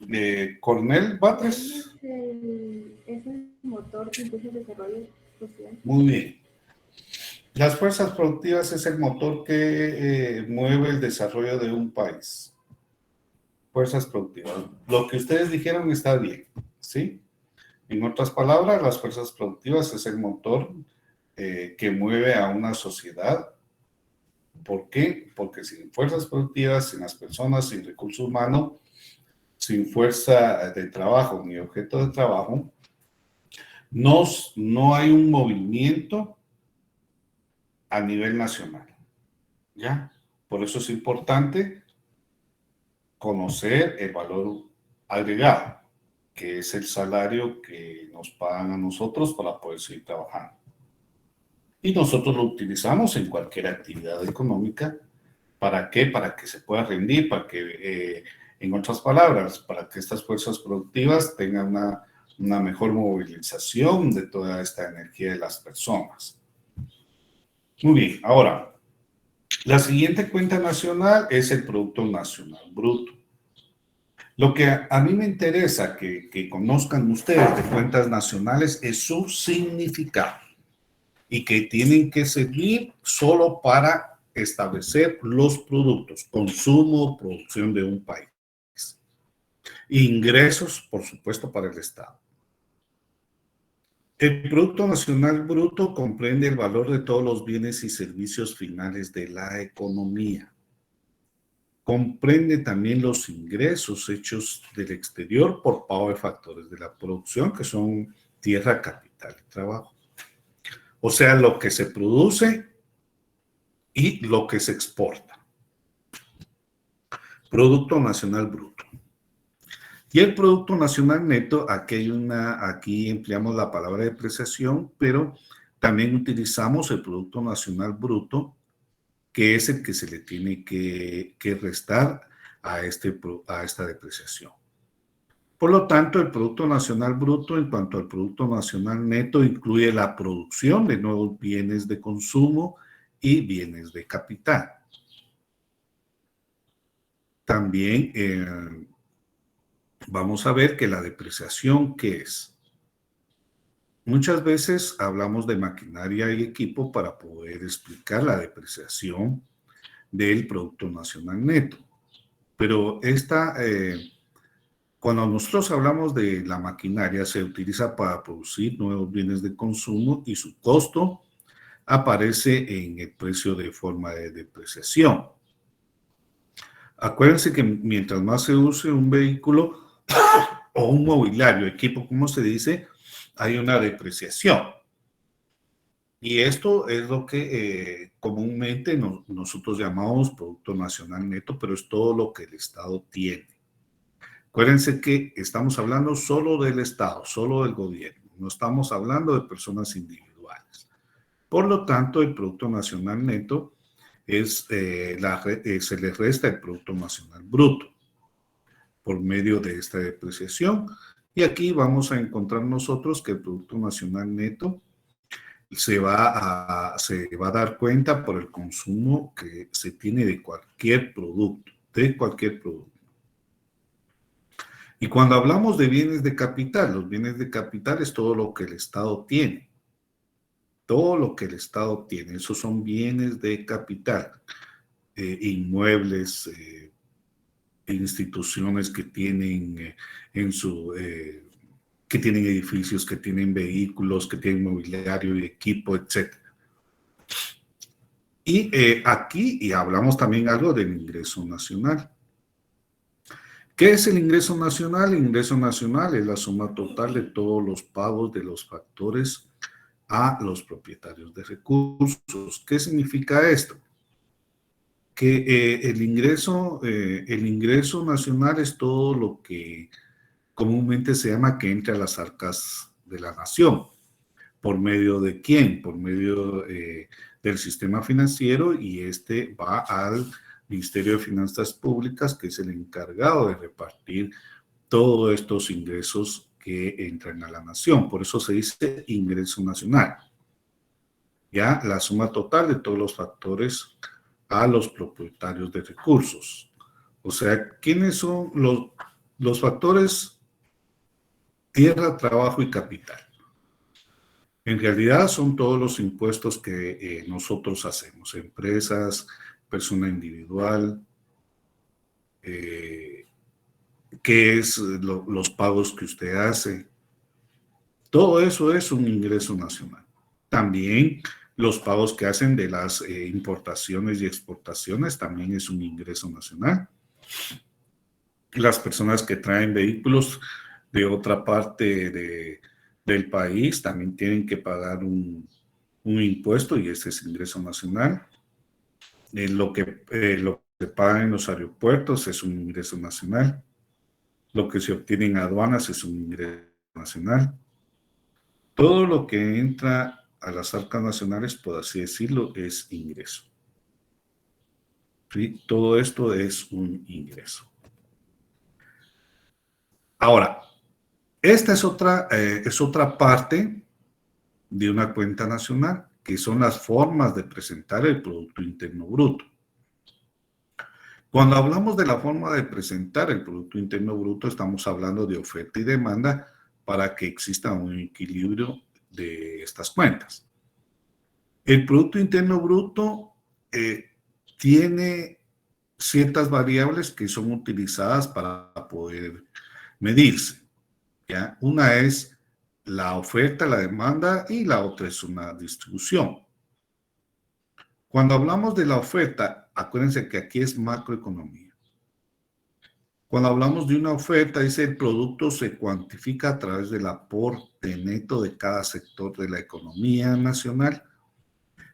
bien. Cornel Batres.
Es el motor que impulsa el desarrollo social.
Muy bien. Las fuerzas productivas es el motor que mueve el desarrollo de un país. Fuerzas productivas. Lo que ustedes dijeron está bien, ¿sí? En otras palabras, las fuerzas productivas es el motor que mueve a una sociedad. ¿Por qué? Porque sin fuerzas productivas, sin las personas, sin recursos humanos, sin fuerza de trabajo ni objeto de trabajo, no hay un movimiento a nivel nacional. ¿Ya? Por eso es importante conocer el valor agregado, que es el salario que nos pagan a nosotros para poder seguir trabajando. Y nosotros lo utilizamos en cualquier actividad económica. ¿Para qué? Para que se pueda rendir, para que, en otras palabras, para que estas fuerzas productivas tengan una mejor movilización de toda esta energía de las personas. Muy bien, ahora, la siguiente cuenta nacional es el Producto Nacional Bruto. Lo que a mí me interesa que conozcan ustedes de cuentas nacionales es su significado y que tienen que servir solo para establecer los productos, consumo, producción de un país. Ingresos, por supuesto, para el Estado. El Producto Nacional Bruto comprende el valor de todos los bienes y servicios finales de la economía. comprende también los ingresos hechos del exterior por pago de factores de la producción, que son tierra, capital y trabajo. O sea, lo que se produce y lo que se exporta. Producto Nacional Bruto. Y el Producto Nacional Neto, aquí empleamos la palabra depreciación, pero también utilizamos el Producto Nacional Bruto, que es el que se le tiene que restar a esta depreciación. Por lo tanto, el Producto Nacional Bruto, en cuanto al Producto Nacional Neto, incluye la producción de nuevos bienes de consumo y bienes de capital. También vamos a ver que la depreciación, ¿qué es? Muchas veces hablamos de maquinaria y equipo para poder explicar la depreciación del Producto Nacional Neto. Pero cuando nosotros hablamos de la maquinaria, se utiliza para producir nuevos bienes de consumo y su costo aparece en el precio de forma de depreciación. Acuérdense que mientras más se use un vehículo o un mobiliario, equipo, como se dice, hay una depreciación. Y esto es lo que comúnmente nosotros llamamos Producto Nacional Neto, pero es todo lo que el Estado tiene. Acuérdense que estamos hablando solo del Estado, solo del gobierno. No estamos hablando de personas individuales. Por lo tanto, el Producto Nacional Neto se le resta el Producto Nacional Bruto por medio de esta depreciación. Y aquí vamos a encontrar nosotros que el Producto Nacional Neto se va a dar cuenta por el consumo que se tiene de cualquier producto, Y cuando hablamos de bienes de capital, los bienes de capital es todo lo que el Estado tiene. Todo lo que el Estado tiene, esos son bienes de capital, inmuebles, instituciones que tienen que tienen edificios, que tienen vehículos, que tienen mobiliario y equipo, etc. Y aquí hablamos también algo del ingreso nacional. ¿Qué es el ingreso nacional? El ingreso nacional es la suma total de todos los pagos de los factores a los propietarios de recursos. ¿Qué significa esto? Que el ingreso nacional es todo lo que comúnmente se llama que entra a las arcas de la nación. ¿Por medio de quién? Por medio del sistema financiero, y va al Ministerio de Finanzas Públicas, que es el encargado de repartir todos estos ingresos que entran a la nación. Por eso se dice ingreso nacional. Ya la suma total de todos los factores a los propietarios de recursos. O sea, ¿quiénes son los factores? Tierra, trabajo y capital. En realidad son todos los impuestos que nosotros hacemos, empresas, persona individual, qué es los pagos que usted hace. Todo eso es un ingreso nacional. También los pagos que hacen de las importaciones y exportaciones también es un ingreso nacional. Las personas que traen vehículos de otra parte del país también tienen que pagar un impuesto, y ese es ingreso nacional. Lo que se paga en los aeropuertos es un ingreso nacional. Lo que se obtiene en aduanas es un ingreso nacional. Todo lo que entra a las arcas nacionales, por así decirlo, es ingreso. ¿Sí? Todo esto es un ingreso. Ahora, esta es otra parte de una cuenta nacional, que son las formas de presentar el Producto Interno Bruto. Cuando hablamos de la forma de presentar el Producto Interno Bruto, estamos hablando de oferta y demanda para que exista un equilibrio de estas cuentas. El Producto Interno Bruto tiene ciertas variables que son utilizadas para poder medirse, ¿ya? Una es la oferta, la demanda, y la otra es una distribución. Cuando hablamos de la oferta, acuérdense que aquí es macroeconomía. Cuando hablamos de una oferta, dice el producto se cuantifica a través del aporte neto de cada sector de la economía nacional.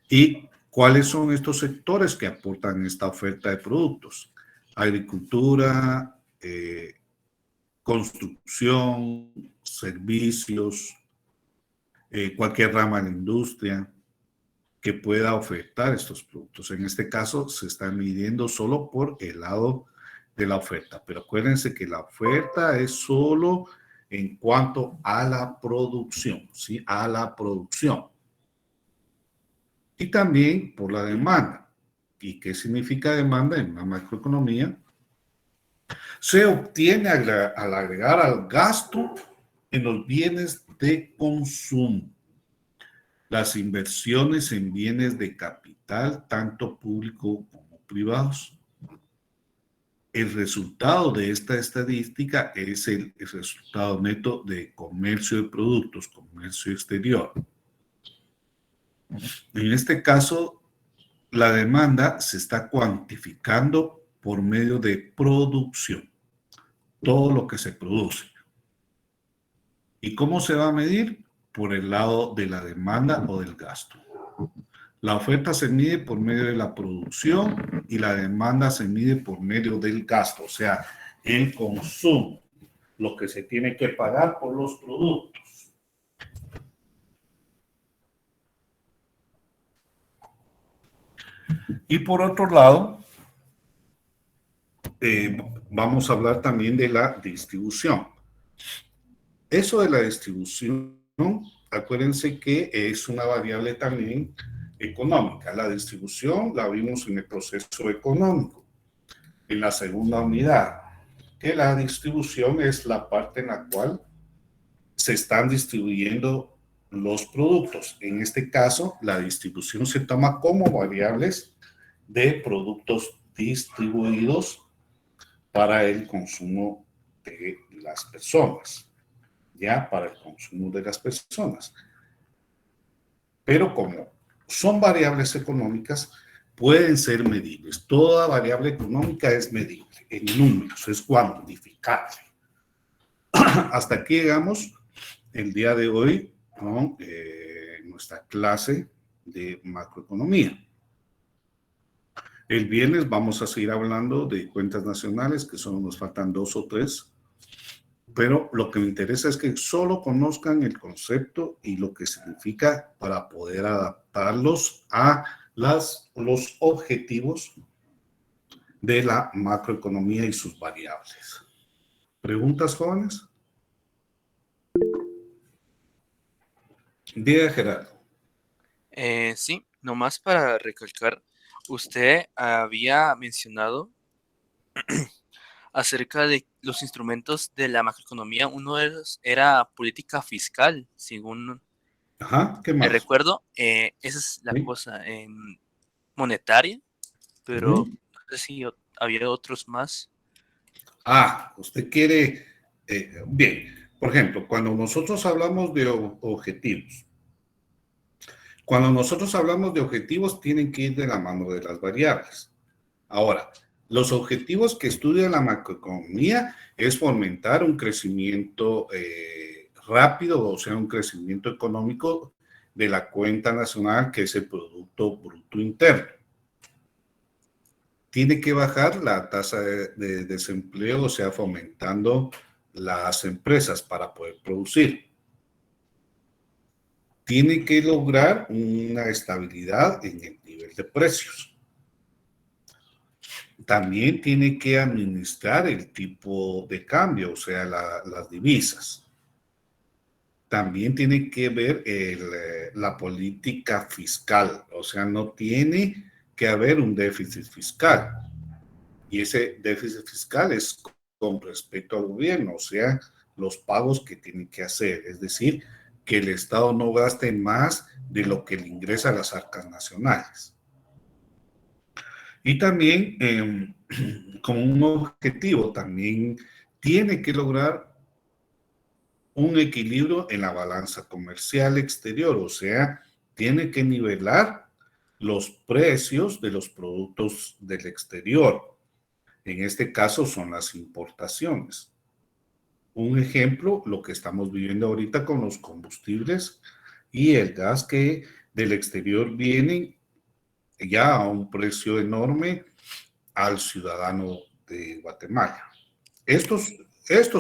¿Y cuáles son estos sectores que aportan esta oferta de productos? Agricultura, construcción, servicios, cualquier rama de la industria que pueda ofertar estos productos. En este caso se está midiendo solo por el lado de la oferta, pero acuérdense que la oferta es solo en cuanto a la producción, ¿sí? A la producción. Y también por la demanda. ¿Y qué significa demanda en una macroeconomía? Se obtiene al agregar al gasto en los bienes de consumo. Las inversiones en bienes de capital, tanto público como privados. El resultado de esta estadística es el resultado neto de comercio de productos, comercio exterior. En este caso, la demanda se está cuantificando por medio de producción, todo lo que se produce. ¿Y cómo se va a medir? Por el lado de la demanda o del gasto. La oferta se mide por medio de la producción y la demanda se mide por medio del gasto, o sea, el consumo, lo que se tiene que pagar por los productos. Y por otro lado, vamos a hablar también de la distribución. Eso de la distribución, acuérdense que es una variable también económica. La distribución la vimos en el proceso económico, en la segunda unidad, que la distribución es la parte en la cual se están distribuyendo los productos. En este caso, la distribución se toma como variables de productos distribuidos para el consumo de las personas. Ya para el consumo de las personas. Pero como son variables económicas, pueden ser medibles. Toda variable económica es medible en números, es cuantificable. Hasta aquí llegamos el día de hoy con nuestra clase de macroeconomía. El viernes vamos a seguir hablando de cuentas nacionales, que solo nos faltan 2 o 3. Pero lo que me interesa es que solo conozcan el concepto y lo que significa para poder adaptarlos a los objetivos de la macroeconomía y sus variables. ¿Preguntas, jóvenes? Diga, Gerardo.
Sí, nomás para recalcar, usted había mencionado acerca de los instrumentos de la macroeconomía. Uno de ellos era política fiscal, según
¿Qué
me
más?
recuerdo. Esa es la cosa monetaria, pero no sé si había otros más.
Usted quiere... bien, por ejemplo, cuando nosotros hablamos de objetivos, tienen que ir de la mano de las variables. Ahora, los objetivos que estudia la macroeconomía es fomentar un crecimiento rápido, o sea, un crecimiento económico de la cuenta nacional, que es el Producto Bruto Interno. Tiene que bajar la tasa de desempleo, o sea, fomentando las empresas para poder producir. Tiene que lograr una estabilidad en el nivel de precios. También tiene que administrar el tipo de cambio, o sea, las divisas. También tiene que ver la política fiscal, o sea, no tiene que haber un déficit fiscal. Y ese déficit fiscal es con respecto al gobierno, o sea, los pagos que tiene que hacer, es decir, que el Estado no gaste más de lo que le ingresa a las arcas nacionales. Y también, como un objetivo, también tiene que lograr un equilibrio en la balanza comercial exterior, o sea, tiene que nivelar los precios de los productos del exterior. En este caso son las importaciones. Un ejemplo, lo que estamos viviendo ahorita con los combustibles y el gas que del exterior vienen ya a un precio enorme al ciudadano de Guatemala. Estos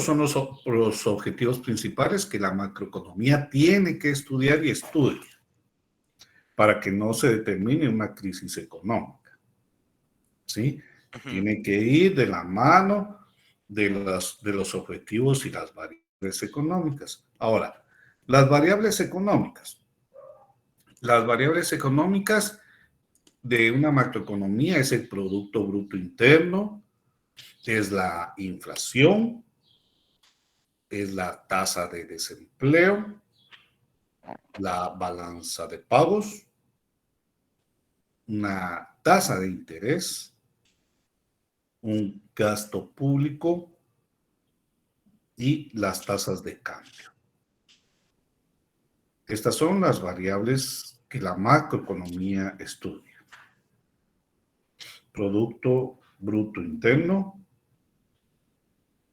son los objetivos principales que la macroeconomía tiene que estudiar y estudia para que no se determine una crisis económica. ¿Sí? Tiene que ir de la mano de los objetivos y las variables económicas. Ahora, las variables económicas de una macroeconomía es el Producto Bruto Interno, es la inflación, es la tasa de desempleo, la balanza de pagos, una tasa de interés, un gasto público y las tasas de cambio. Estas son las variables que la macroeconomía estudia. Producto Bruto Interno,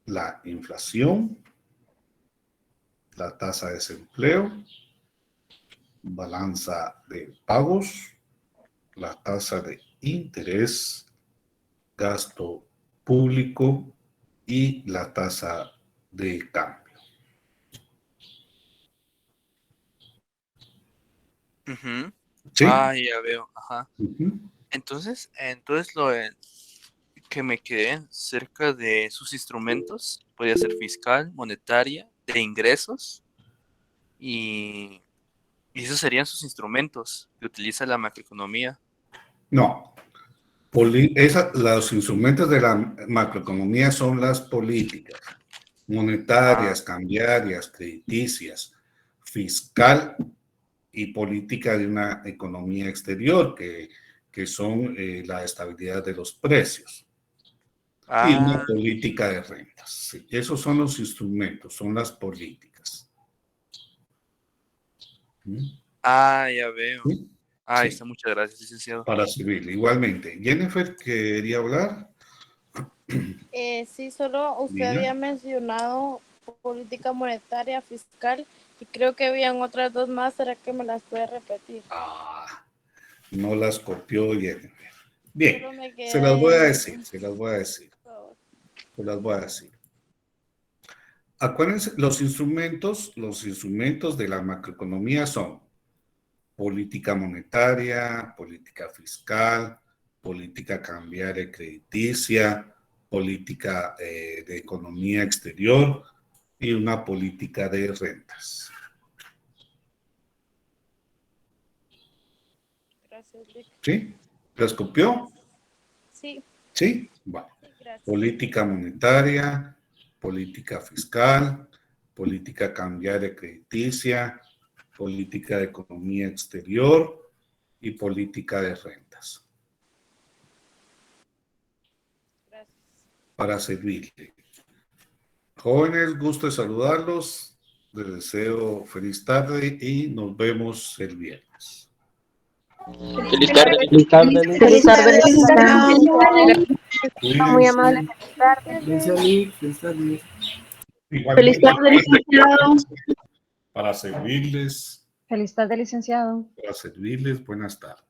la inflación, la tasa de desempleo, balanza de pagos, la tasa de interés, gasto público y la tasa de cambio. ¿Sí?
Ah, ya veo. Ajá. Entonces lo que me quedé cerca de sus instrumentos podría ser fiscal, monetaria, de ingresos y esos serían sus instrumentos que utiliza la macroeconomía.
No. Los instrumentos de la macroeconomía son las políticas monetarias, cambiarias, crediticias, fiscal y política de una economía exterior, que son la estabilidad de los precios. Y una política de rentas. Sí, esos son los instrumentos, son las políticas.
Ya veo.
¿Sí?
Ahí está, muchas gracias, licenciado.
Para servirle. Igualmente. Jennifer, ¿quería hablar?
Sí, solo usted había mencionado política monetaria, fiscal, y creo que habían otras dos más. ¿Será que me las puede repetir?
No las copió Jennifer. Bien, se las voy a decir. Acuérdense, los instrumentos de la macroeconomía son política monetaria, política fiscal, política cambiaria y crediticia, política de economía exterior y una política de rentas.
Gracias, Vic.
¿Sí? ¿Las copió?
Sí.
¿Sí? Bueno.
Gracias.
Política monetaria, política fiscal, política cambiaria y crediticia, política de economía exterior y política de rentas.
Gracias.
Para servirle. Jóvenes, gusto de saludarlos. Les deseo feliz tarde y nos vemos el viernes.
Feliz tarde.
Feliz tarde.
Feliz tarde.
Muy amable.
Feliz tarde.
Feliz tarde, licenciado.
Para servirles.
Feliz tarde, licenciado.
Para servirles, buenas tardes.